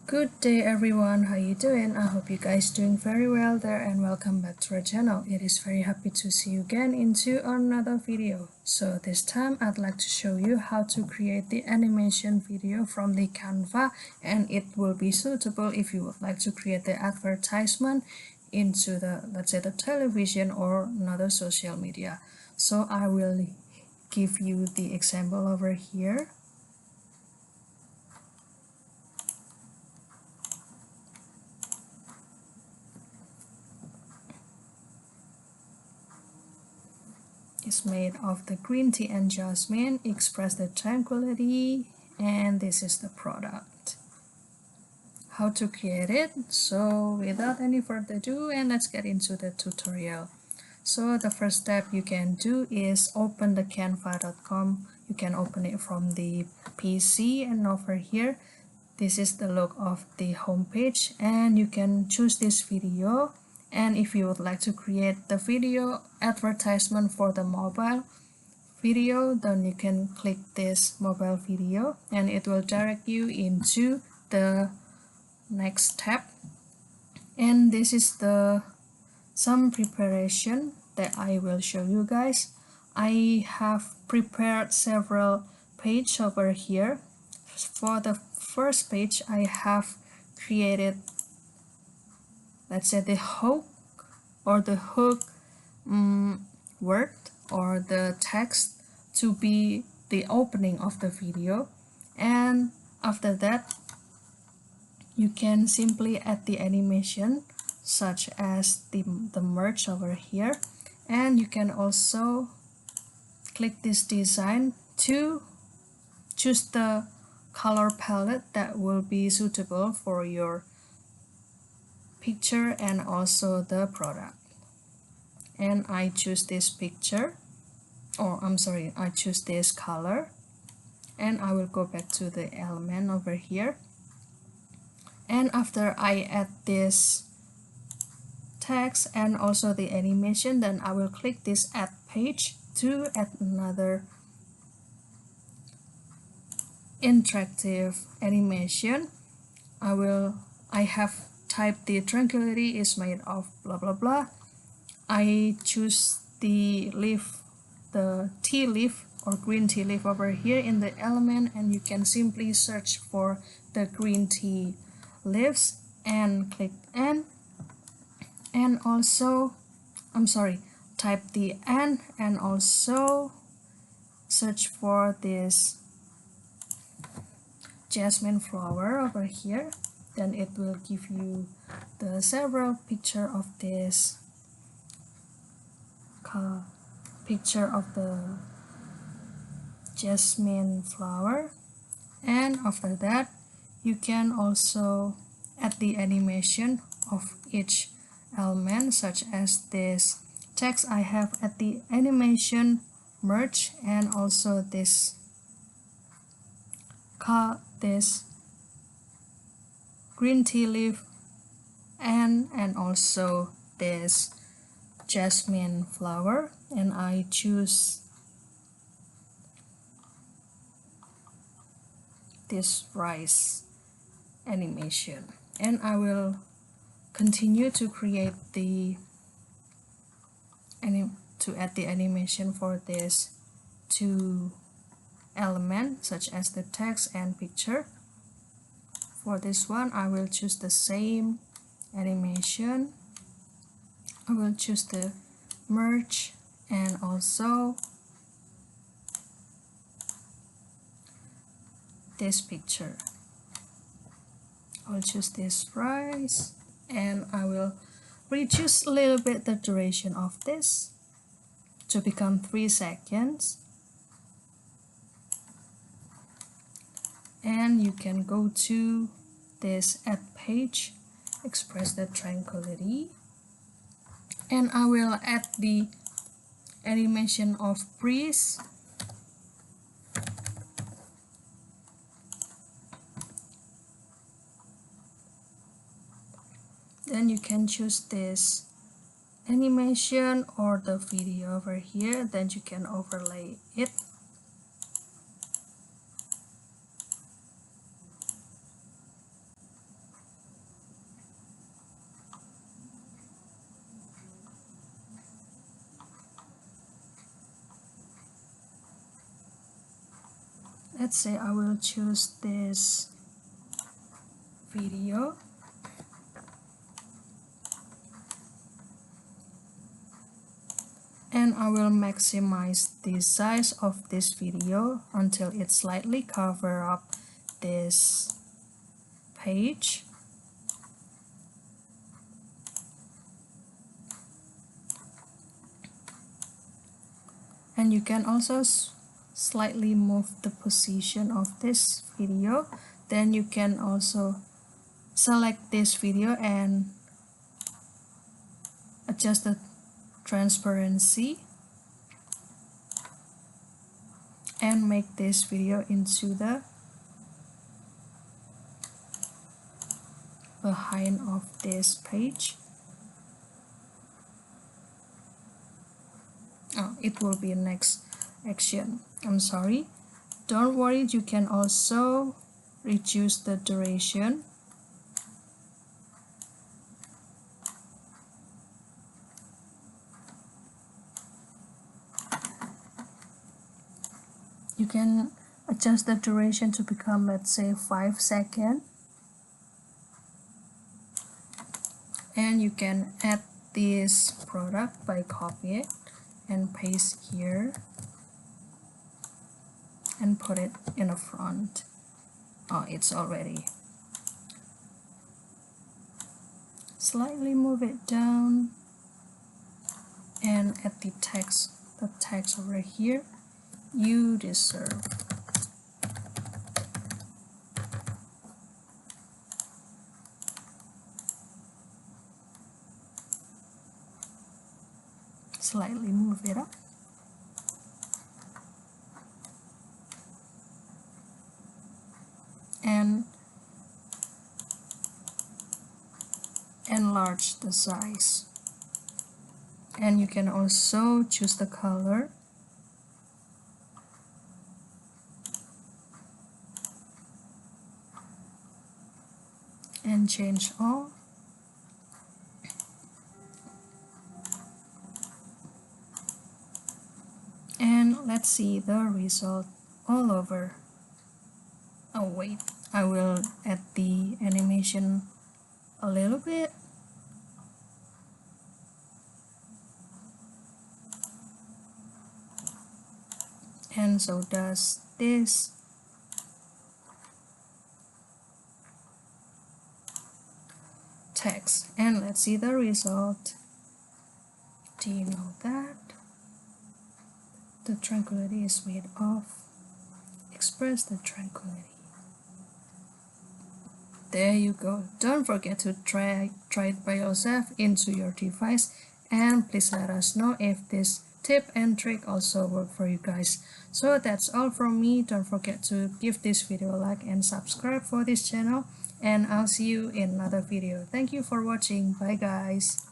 Good day everyone, how you doing? I hope you guys doing very well there and welcome back to our channel. It is very happy to see you again into another video. So this time I'd like to show you how to create the animation video from the Canva, and it will be suitable if you would like to create the advertisement into the, let's say, the television or another social media. So I will give you the example over here. Is made of the green tea and jasmine, express the tranquility, and this is the product. How to create it? So without any further ado, and let's get into the tutorial. So the first step you can do is open the canva.com. You can open it from the PC, and over here this is the look of the home page, and you can choose this video. And if you would like to create the video advertisement for the mobile video, then you can click this mobile video and it will direct you into the next tab. And this is the some preparation that I will show you guys. I have prepared several pages over here. For the first page, I have created, let's say, the hook word or the text to be the opening of the video, and after that you can simply add the animation such as the merge over here, and you can also click this design to choose the color palette that will be suitable for your picture and also the product. And I choose this picture, or I choose this color, and I will go back to the element over here. And after I add this text and also the animation, then I will click this add page to add another interactive animation. I have typed the tranquility is made of blah blah blah. I choose the leaf, the tea leaf or green tea leaf over here in the element, and you can simply search for the green tea leaves and click N, and also type the N and also search for this jasmine flower over here. Then it will give you the several picture of this picture of the jasmine flower. And after that you can also add the animation of each element, such as this text. I have at the animation merge, and also this green tea leaf and also this jasmine flower, and I choose this rice animation, and I will continue to create the add the animation for this two elements, such as the text and picture. For this one I will choose the same animation. I will choose the merge and also this picture. I'll choose this rice, and I will reduce a little bit the duration of this to become 3 seconds. And you can go to this add page, express the tranquility, and I will add the animation of breeze. Then you can choose this animation or the video over here, then you can overlay it. let's say I will choose this video, and I will maximize the size of this video until it slightly cover up this page. And you can also slightly move the position of this video. Then you can also select this video and adjust the transparency and make this video into the behind of this page. It will be next action. I'm sorry. Don't worry, you can also reduce the duration. You can adjust the duration to become, let's say, 5 seconds. And you can add this product by copy it and paste here and put it in the front. It's already. Slightly move it down and add the text over here. You deserve. Slightly move it up. And enlarge the size. And you can also choose the color. And change all. And let's see the result all over. Oh wait, I will add the animation a little bit. And so does this. Text. And let's see the result. Do you know that the tranquility is made of? Express the tranquility. There you go. Don't forget to try it by yourself into your device, and please let us know if this tip and trick also work for you guys. So that's all from me. Don't forget to give this video a like and subscribe for this channel, and I'll see you in another video. Thank you for watching. Bye guys.